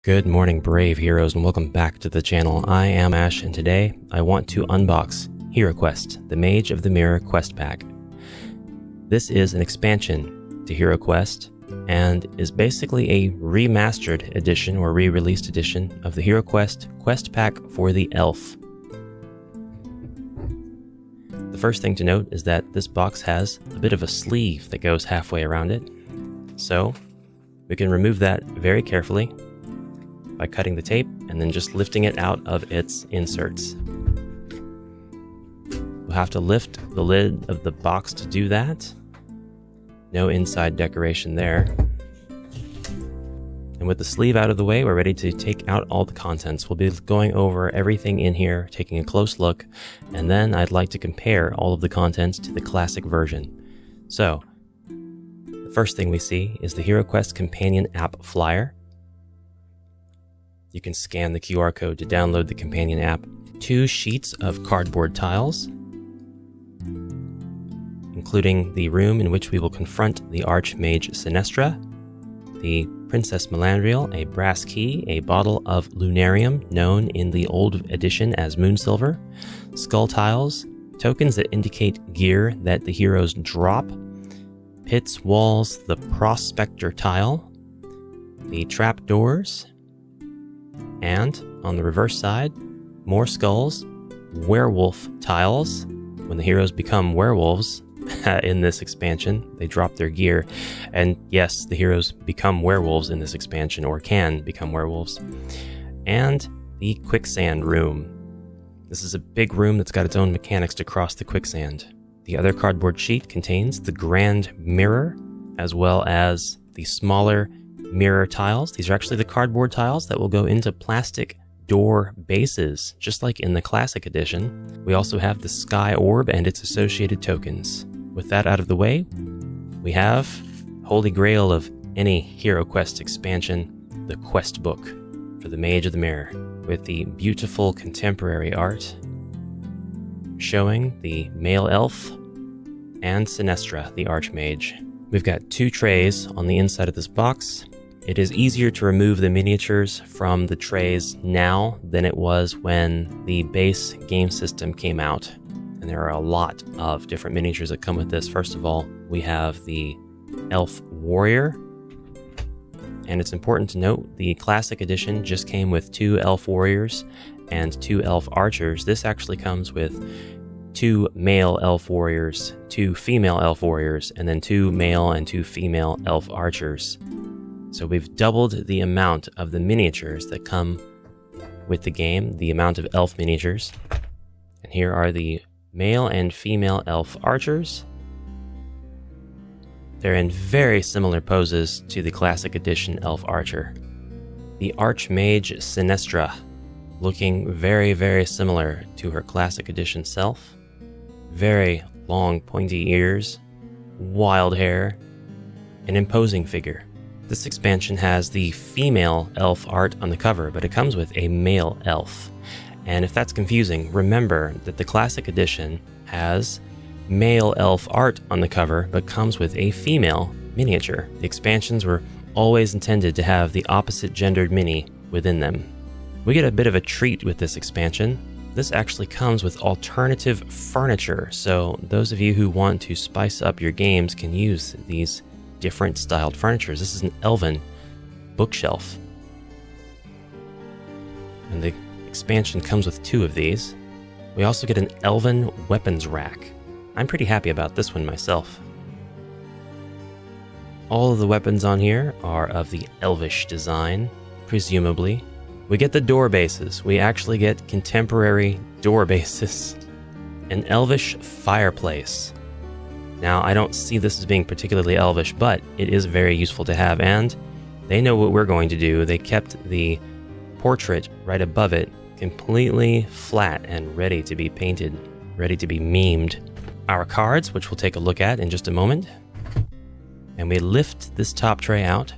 Good morning, brave heroes, and welcome back to the channel. I am Ash, and today I want to unbox HEROQUEST, the Mage of the Mirror quest pack. This is an expansion to HEROQUEST, and is basically a remastered edition or re-released edition of the HEROQUEST quest pack for the elf. The first thing to note is that this box has a bit of a sleeve that goes halfway around it, so we can remove that very carefully by cutting the tape and then just lifting it out of its inserts. We'll have to lift the lid of the box to do that. No inside decoration there. And with the sleeve out of the way, we're ready to take out all the contents. We'll be going over everything in here, taking a close look, and then I'd like to compare all of the contents to the classic version. So, the first thing we see is the HEROQUEST companion app flyer. You can scan the QR code to download the companion app. 2 sheets of cardboard tiles, including the room in which we will confront the Archmage Sinestra, the Princess Melandriel, a brass key, a bottle of Lunarium, known in the old edition as Moonsilver, skull tiles, tokens that indicate gear that the heroes drop, pits, walls, the Prospector tile, the trapdoors, and on the reverse side, more skulls, werewolf tiles. When the heroes become werewolves in this expansion, they drop their gear. And yes, the heroes become werewolves in this expansion, or can become werewolves. And the quicksand room. This is a big room that's got its own mechanics to cross the quicksand. The other cardboard sheet contains the grand mirror, as well as the smaller mirror tiles. These are actually the cardboard tiles that will go into plastic door bases, just like in the classic edition. We also have the sky orb and its associated tokens. With that out of the way, we have Holy Grail of any HEROQUEST expansion, the quest book for the Mage of the Mirror, with the beautiful contemporary art showing the male elf and Sinestra, the Archmage. We've got 2 trays on the inside of this box. It is easier to remove the miniatures from the trays now than it was when the base game system came out. And there are a lot of different miniatures that come with this. First of all, we have the Elf Warrior. And it's important to note, the Classic Edition just came with 2 Elf Warriors and 2 Elf Archers. This actually comes with 2 male Elf Warriors, 2 female Elf Warriors, and then 2 male and 2 female Elf Archers. So we've doubled the amount of the miniatures that come with the game, the amount of elf miniatures. And here are the male and female elf archers. They're in very similar poses to the classic edition elf archer. The Archmage Sinestra, looking very, very similar to her classic edition self. Very long pointy ears, wild hair, an imposing figure. This expansion has the female elf art on the cover, but it comes with a male elf. And if that's confusing, remember that the classic edition has male elf art on the cover, but comes with a female miniature. The expansions were always intended to have the opposite gendered mini within them. We get a bit of a treat with this expansion. This actually comes with alternative furniture, so those of you who want to spice up your games can use these different styled furniture. This is an Elven bookshelf. And the expansion comes with 2 of these. We also get an Elven weapons rack. I'm pretty happy about this one myself. All of the weapons on here are of the Elvish design, presumably. We get the door bases. We actually get contemporary door bases. An Elvish fireplace. Now, I don't see this as being particularly elvish, but it is very useful to have, and they know what we're going to do. They kept the portrait right above it completely flat and ready to be painted, ready to be memed. Our cards, which we'll take a look at in just a moment, and we lift this top tray out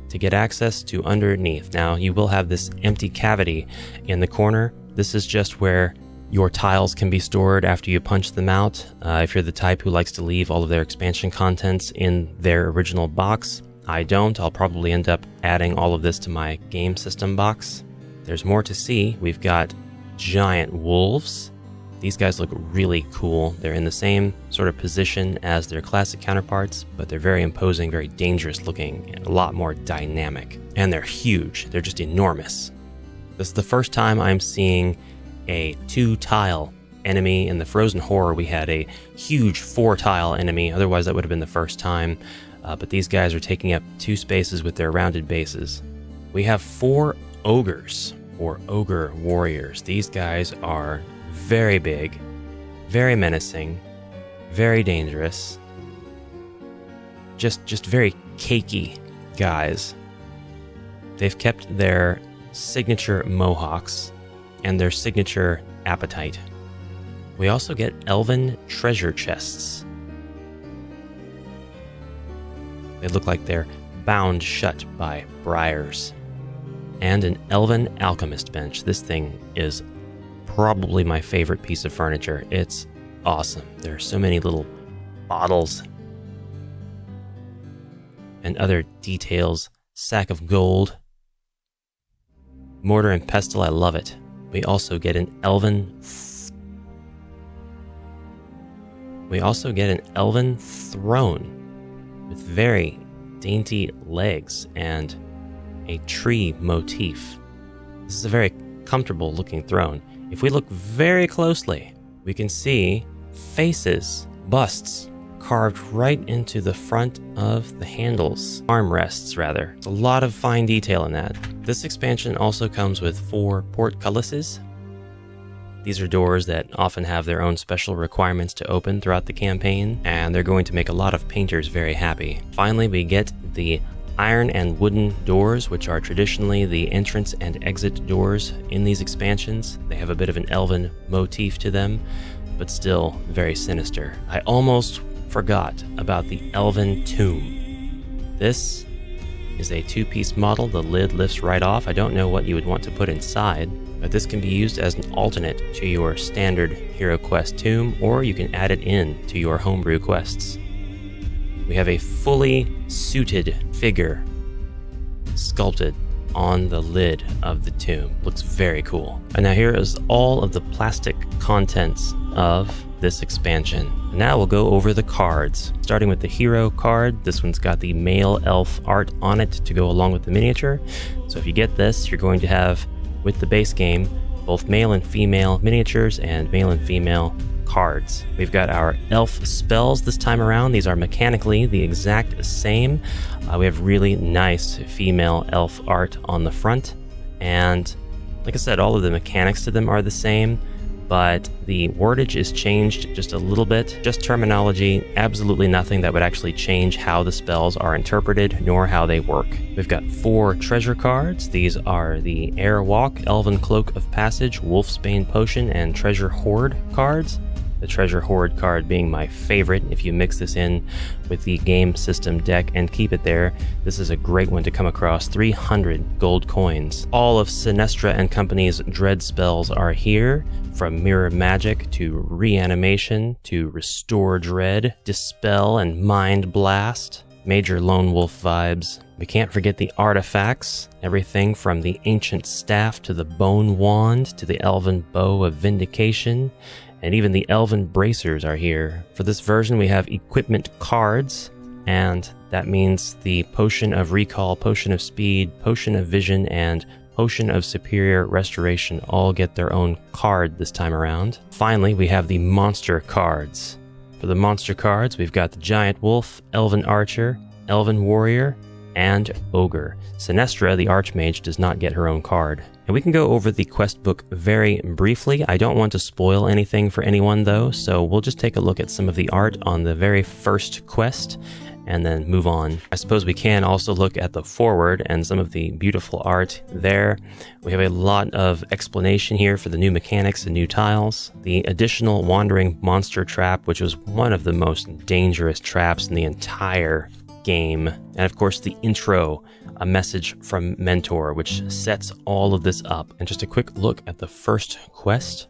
to get access to underneath. Now, you will have this empty cavity in the corner. This is just where your tiles can be stored after you punch them out. If you're the type who likes to leave all of their expansion contents in their original box, I don't. I'll probably end up adding all of this to my game system box. There's more to see. We've got giant wolves. These guys look really cool. They're in the same sort of position as their classic counterparts, but they're very imposing, very dangerous looking, and a lot more dynamic. And they're huge. They're just enormous. This is the first time I'm seeing a 2-tile enemy. In the Frozen Horror, we had a huge 4-tile enemy. Otherwise, that would have been the first time. But these guys are taking up 2 spaces with their rounded bases. We have 4 ogres, or ogre warriors. These guys are very big, very menacing, very dangerous. Just very cakey guys. They've kept their signature mohawks and their signature appetite. We also get elven treasure chests. They look like they're bound shut by briars. And an elven alchemist bench. This thing is probably my favorite piece of furniture. It's awesome. There are so many little bottles and other details. Sack of gold. Mortar and pestle, I love it. We also get an elven throne with very dainty legs and a tree motif. This is a very comfortable looking throne. If we look very closely, we can see faces, busts, carved right into the front of the handles. Armrests, rather. There's a lot of fine detail in that. This expansion also comes with 4 portcullises. These are doors that often have their own special requirements to open throughout the campaign, and they're going to make a lot of painters very happy. Finally, we get the iron and wooden doors, which are traditionally the entrance and exit doors in these expansions. They have a bit of an elven motif to them, but still very sinister. I almost forgot about the elven tomb. This is a 2-piece model. The lid lifts right off. I don't know what you would want to put inside, but this can be used as an alternate to your standard HEROQUEST tomb, or you can add it in to your homebrew quests. We have a fully suited figure sculpted on the lid of the tomb. Looks very cool. And now here is all of the plastic contents of this expansion. Now we'll go over the cards. Starting with the hero card, this one's got the male elf art on it to go along with the miniature. So if you get this, you're going to have, with the base game, both male and female miniatures and male and female cards. We've got our elf spells this time around. These are mechanically the exact same. We have really nice female elf art on the front, and like I said, all of the mechanics to them are the same, but the wordage is changed just a little bit. Just terminology, absolutely nothing that would actually change how the spells are interpreted, nor how they work. We've got 4 treasure cards. These are the Airwalk, Elven Cloak of Passage, Wolfsbane Potion, and Treasure Hoard cards. The Treasure Hoard card being my favorite. If you mix this in with the game system deck and keep it there, this is a great one to come across. 300 gold coins. All of Sinestra and Company's dread spells are here, from Mirror Magic to Reanimation to Restore Dread, Dispel, and Mind Blast. Major Lone Wolf vibes. We can't forget the artifacts, everything from the Ancient Staff to the Bone Wand to the Elven Bow of Vindication, and even the Elven Bracers are here. For this version, we have equipment cards, and that means the Potion of Recall, Potion of Speed, Potion of Vision, and Potion of Superior Restoration all get their own card this time around. Finally, we have the monster cards. For the monster cards, we've got the Giant Wolf, Elven Archer, Elven Warrior, and Ogre. Sinestra, the Archmage, does not get her own card. And we can go over the quest book very briefly. I don't want to spoil anything for anyone though, so we'll just take a look at some of the art on the very first quest and then move on. I suppose we can also look at the foreword and some of the beautiful art there. We have a lot of explanation here for the new mechanics and new tiles. The additional Wandering Monster Trap, which was one of the most dangerous traps in the entire game. And of course the intro, a message from Mentor, which sets all of this up. And just a quick look at the first quest.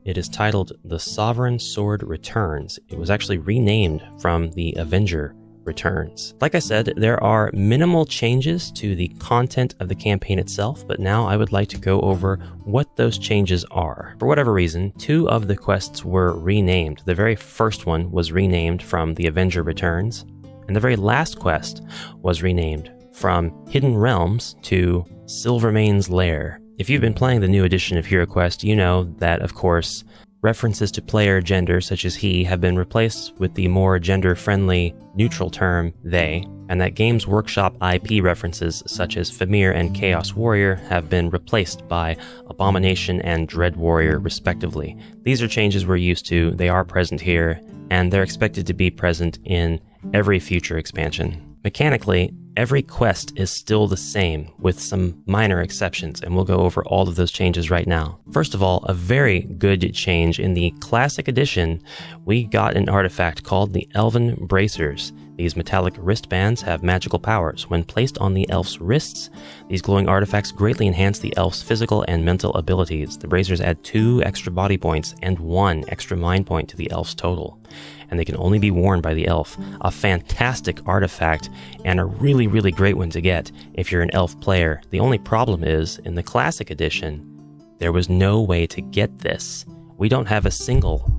It is titled The Sovereign Sword Returns. It was actually renamed from the Avenger returns. Like I said, there are minimal changes to the content of the campaign itself, but now I would like to go over what those changes are. For whatever reason, 2 of the quests were renamed. The very first one was renamed from The Avenger Returns, and the very last quest was renamed from Hidden Realms to Silvermane's Lair. If you've been playing the new edition of HEROQUEST, you know that, of course, references to player gender such as he have been replaced with the more gender-friendly neutral term they, and that Games Workshop IP references such as Famir and Chaos Warrior have been replaced by Abomination and Dread Warrior respectively. These are changes we're used to, they are present here, and they're expected to be present in every future expansion. Mechanically, every quest is still the same, with some minor exceptions, and we'll go over all of those changes right now. First of all, a very good change. In the Classic Edition, we got an artifact called the Elven Bracers. These metallic wristbands have magical powers. When placed on the elf's wrists, these glowing artifacts greatly enhance the elf's physical and mental abilities. The bracers add 2 extra body points and 1 extra mind point to the elf's total, and they can only be worn by the elf. A fantastic artifact, and a really, really great one to get if you're an elf player. The only problem is, in the Classic Edition, there was no way to get this. We don't have a single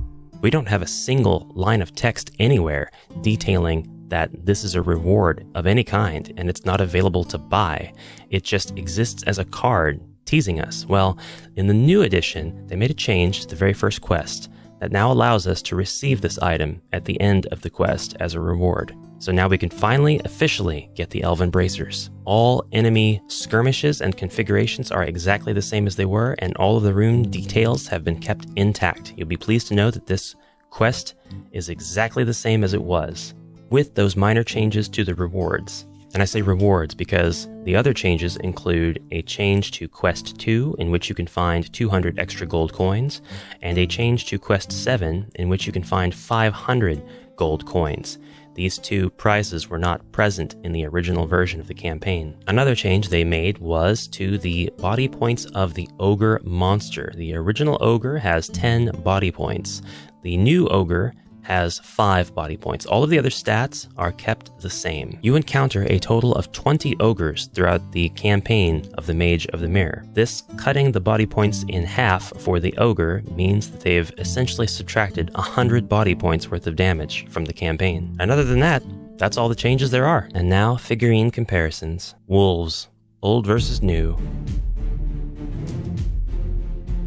line of text anywhere detailing that this is a reward of any kind, and it's not available to buy. It just exists as a card, teasing us. Well, in the new edition, they made a change to the very first quest that now allows us to receive this item at the end of the quest as a reward. So now we can finally, officially get the Elven Bracers. All enemy skirmishes and configurations are exactly the same as they were, and all of the rune details have been kept intact. You'll be pleased to know that this quest is exactly the same as it was, with those minor changes to the rewards. And I say rewards because the other changes include a change to Quest 2, in which you can find 200 extra gold coins, and a change to Quest 7, in which you can find 500 gold coins. These 2 prizes were not present in the original version of the campaign. Another change they made was to the body points of the Ogre monster. The original Ogre has 10 body points. The new Ogre has 5 body points. All of the other stats are kept the same. You encounter a total of 20 ogres throughout the campaign of the Mage of the Mirror. This cutting the body points in half for the ogre means that they've essentially subtracted 100 body points worth of damage from the campaign. And other than that, that's all the changes there are. And now, figurine comparisons. Wolves, old versus new.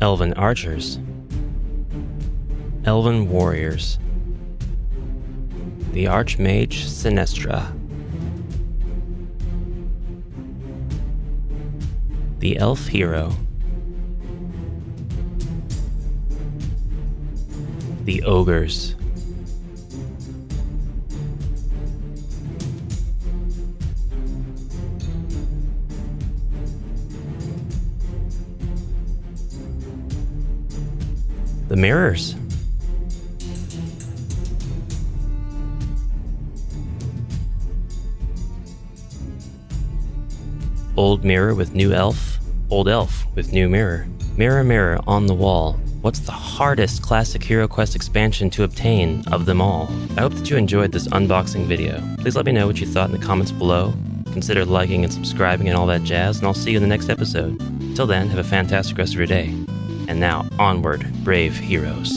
Elven archers. Elven warriors. The Archmage Sinestra. The Elf Hero. The Ogres. The Mirrors. Old mirror with new elf, old elf with new mirror. Mirror, mirror on the wall, what's the hardest classic HEROQUEST expansion to obtain of them all? I hope that you enjoyed this unboxing video. Please let me know what you thought in the comments below. Consider liking and subscribing and all that jazz, and I'll see you in the next episode. Till then, have a fantastic rest of your day. And now, onward, brave heroes.